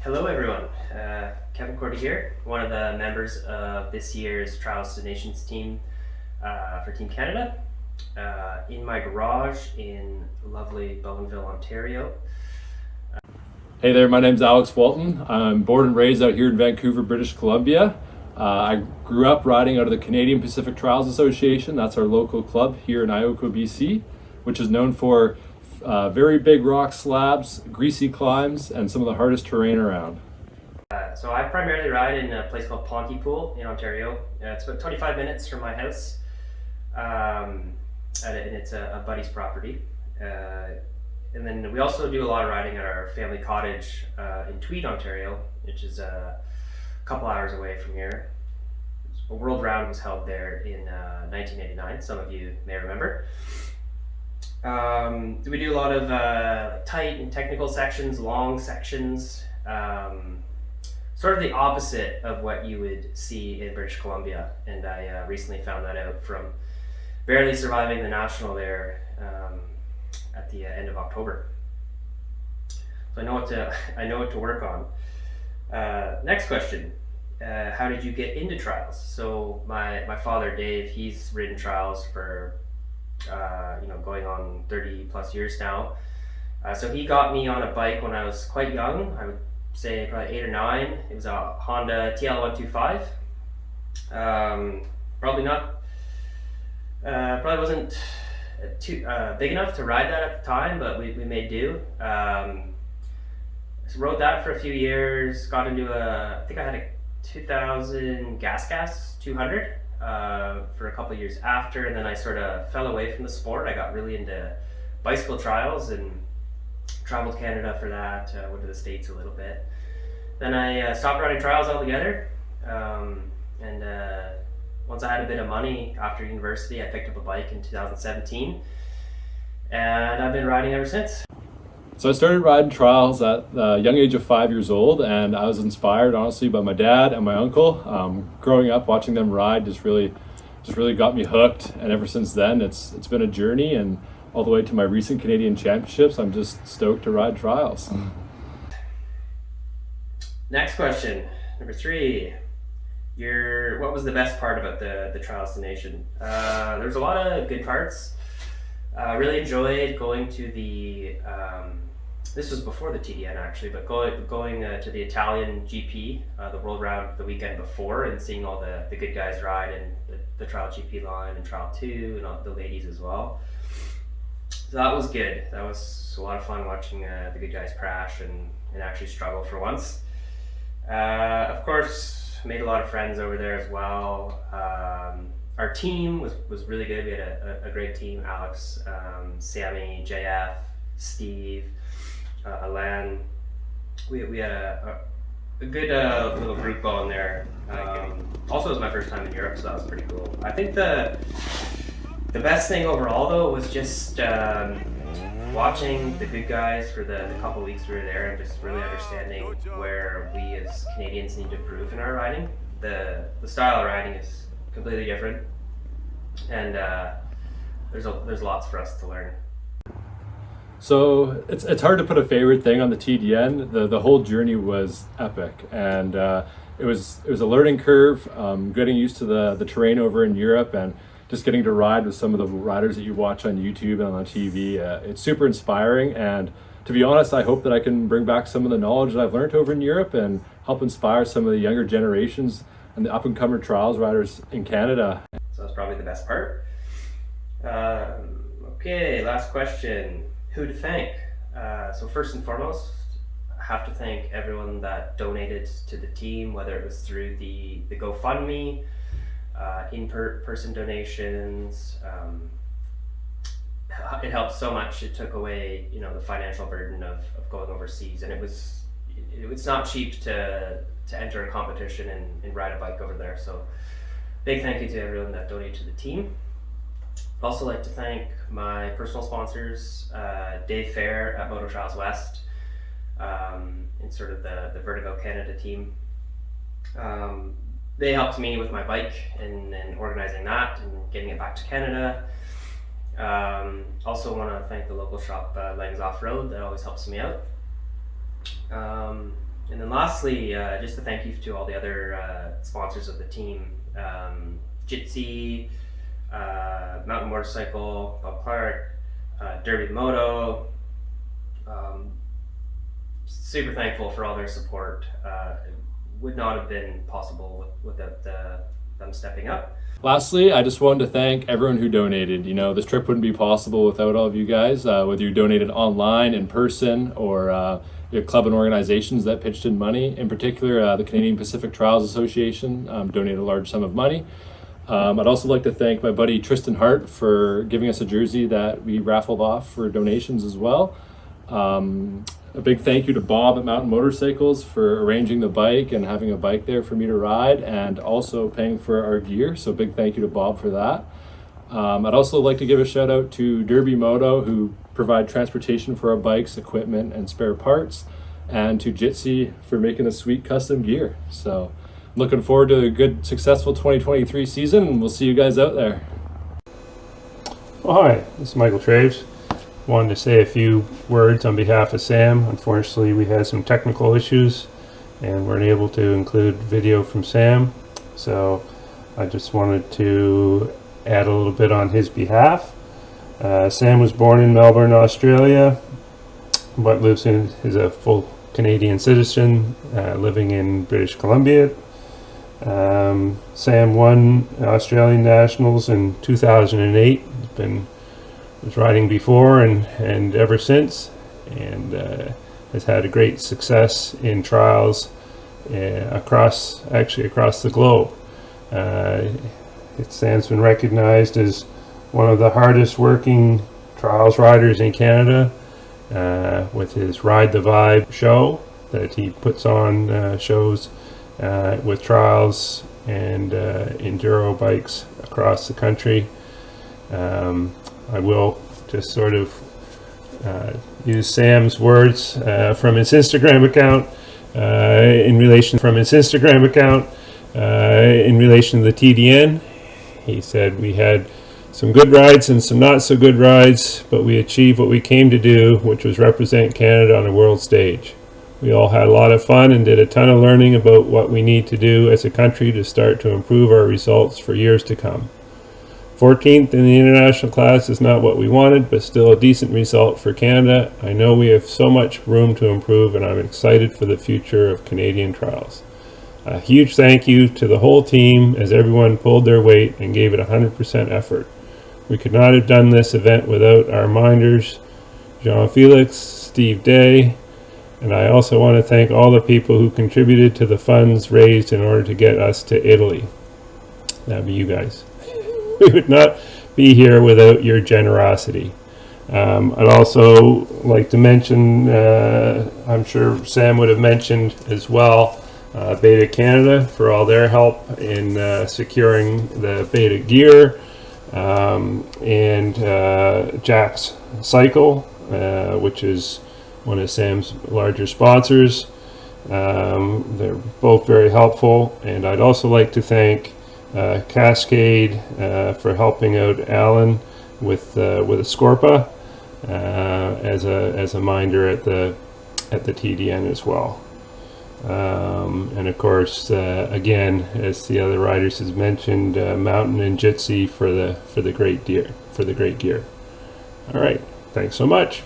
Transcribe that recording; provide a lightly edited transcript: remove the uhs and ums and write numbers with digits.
Hello, everyone. Kevin Cordy here, one of the members of this year's Trials to Nations team for Team Canada. In my garage in lovely Bowmanville, Ontario. Hey there, my name's Alex Walton. I'm born and raised out here in Vancouver, British Columbia. I grew up riding out of the Canadian Pacific Trials Association. That's our local club here in Ioko, BC, which is known for very big rock slabs, greasy climbs, and some of the hardest terrain around. So I primarily ride in a place called Pontypool in Ontario. It's about 25 minutes from my house, and it's a buddy's property. And then we also do a lot of riding at our family cottage in Tweed, Ontario, which is a couple hours away from here. A world round was held there in 1989. Some of you may remember. We do a lot of tight and technical sections, long sections, sort of the opposite of what you would see in British Columbia. And I recently found that out from barely surviving the national there at the end of October. So I know what to work on. Next question. How did you get into trials? So my father Dave, he's ridden trials for going on 30 plus years now. So he got me on a bike when I was quite young. I would say probably 8 or 9. It was a Honda TL125. Probably wasn't too big enough to ride that at the time, but we made do. So rode that for a few years. Got into I think I had a 2000 Gas 200 for a couple of years after, and then I sort of fell away from the sport. I got really into bicycle trials and traveled Canada for that. Went to the States a little bit. Then I stopped riding trials altogether, and once I had a bit of money after university, I picked up a bike in 2017, and I've been riding ever since. So I started riding trials at the young age of 5 years old, and I was inspired, honestly, by my dad and my uncle. Growing up, watching them ride just really got me hooked, and ever since then, it's been a journey, and all the way to my recent Canadian Championships, I'm just stoked to ride trials. Next question, number 3. What was the best part about the Trials to Nation? There's a lot of good parts. I really enjoyed going to the this was before the TDN actually, but going to the Italian GP, the World Round the weekend before, and seeing all the good guys ride and the Trial GP line and Trial 2 and all the ladies as well. So that was good. That was a lot of fun watching the good guys crash and actually struggle for once. Of course, made a lot of friends over there as well. Our team was really good. We had a great team. Alex, Sammy, JF, Steve, Alan. We had a good little group going there. Also, it was my first time in Europe, so that was pretty cool. I think the best thing overall, though, was just watching the good guys for the couple weeks we were there, and just really understanding where we as Canadians need to improve in our riding. The style of riding is completely different, and there's lots for us to learn. So it's hard to put a favorite thing on the TDN. The whole journey was epic, and it was a learning curve, getting used to the terrain over in Europe, and just getting to ride with some of the riders that you watch on YouTube and on TV. It's super inspiring, and to be honest, I hope that I can bring back some of the knowledge that I've learned over in Europe and help inspire some of the younger generations and the up-and-comer trials riders in Canada. So that's probably the best part. Okay, last question. Who to thank? So first and foremost, I have to thank everyone that donated to the team, whether it was through the GoFundMe, in-person donations. It helped so much. It took away, the financial burden of going overseas, and it's not cheap to enter a competition and ride a bike over there. So big thank you to everyone that donated to the team. I'd also like to thank my personal sponsors, Dave Fair at Moto Trials West, and sort of the Vertigo Canada team. They helped me with my bike and organizing that and getting it back to Canada. Also want to thank the local shop, Langs Off Road, that always helps me out. And then lastly, just a thank you to all the other sponsors of the team. Jitsi, Mountain Motorcycle, Bob Clark, Derby Moto. Super thankful for all their support. It would not have been possible without them stepping up. Lastly, I just wanted to thank everyone who donated. You know, this trip wouldn't be possible without all of you guys, whether you donated online, in person, or your club and organizations that pitched in money. In particular, the Canadian Pacific Trials Association donated a large sum of money. I'd also like to thank my buddy Tristan Hart for giving us a jersey that we raffled off for donations as well. A big thank you to Bob at Mountain Motorcycles for arranging the bike and having a bike there for me to ride, and also paying for our gear. So big thank you to Bob for that. I'd also like to give a shout out to Derby Moto, who provide transportation for our bikes, equipment, and spare parts, and to Jitsi for making the sweet custom gear. So I'm looking forward to a good, successful 2023 season, and we'll see you guys out there. Well, hi, this is Michael Traves. Wanted to say a few words on behalf of Sam. Unfortunately, we had some technical issues and weren't able to include video from Sam. So I just wanted to add a little bit on his behalf. Sam was born in Melbourne, Australia, but is a full Canadian citizen, living in British Columbia. Sam won Australian Nationals in 2008. Was riding before and ever since, and has had a great success in trials across the globe. Sam's been recognized as one of the hardest working trials riders in Canada, with his Ride the Vibe show that he puts on shows with trials and enduro bikes across the country. I will just sort of use Sam's words from his Instagram account in relation to the TDN. He said, "We had some good rides and some not so good rides, but we achieved what we came to do, which was represent Canada on a world stage. We all had a lot of fun and did a ton of learning about what we need to do as a country to start to improve our results for years to come. 14th in the international class is not what we wanted, but still a decent result for Canada. I know we have so much room to improve, and I'm excited for the future of Canadian trials. A huge thank you to the whole team, as everyone pulled their weight and gave it 100% effort. We could not have done this event without our minders, Jean-Felix, Steve Day, and I also want to thank all the people who contributed to the funds raised in order to get us to Italy." That'd be you guys. We would not be here without your generosity. I'd also like to mention, I'm sure Sam would have mentioned as well, Beta Canada for all their help in securing the Beta gear, and Jack's Cycle, which is one of Sam's larger sponsors. They're both very helpful, and I'd also like to thank Cascade for helping out Alan with a Scorpa as a minder at the TDN as well. And of course, again, as the other riders has mentioned, Mountain and Jitsi for the great gear. All right, thanks so much.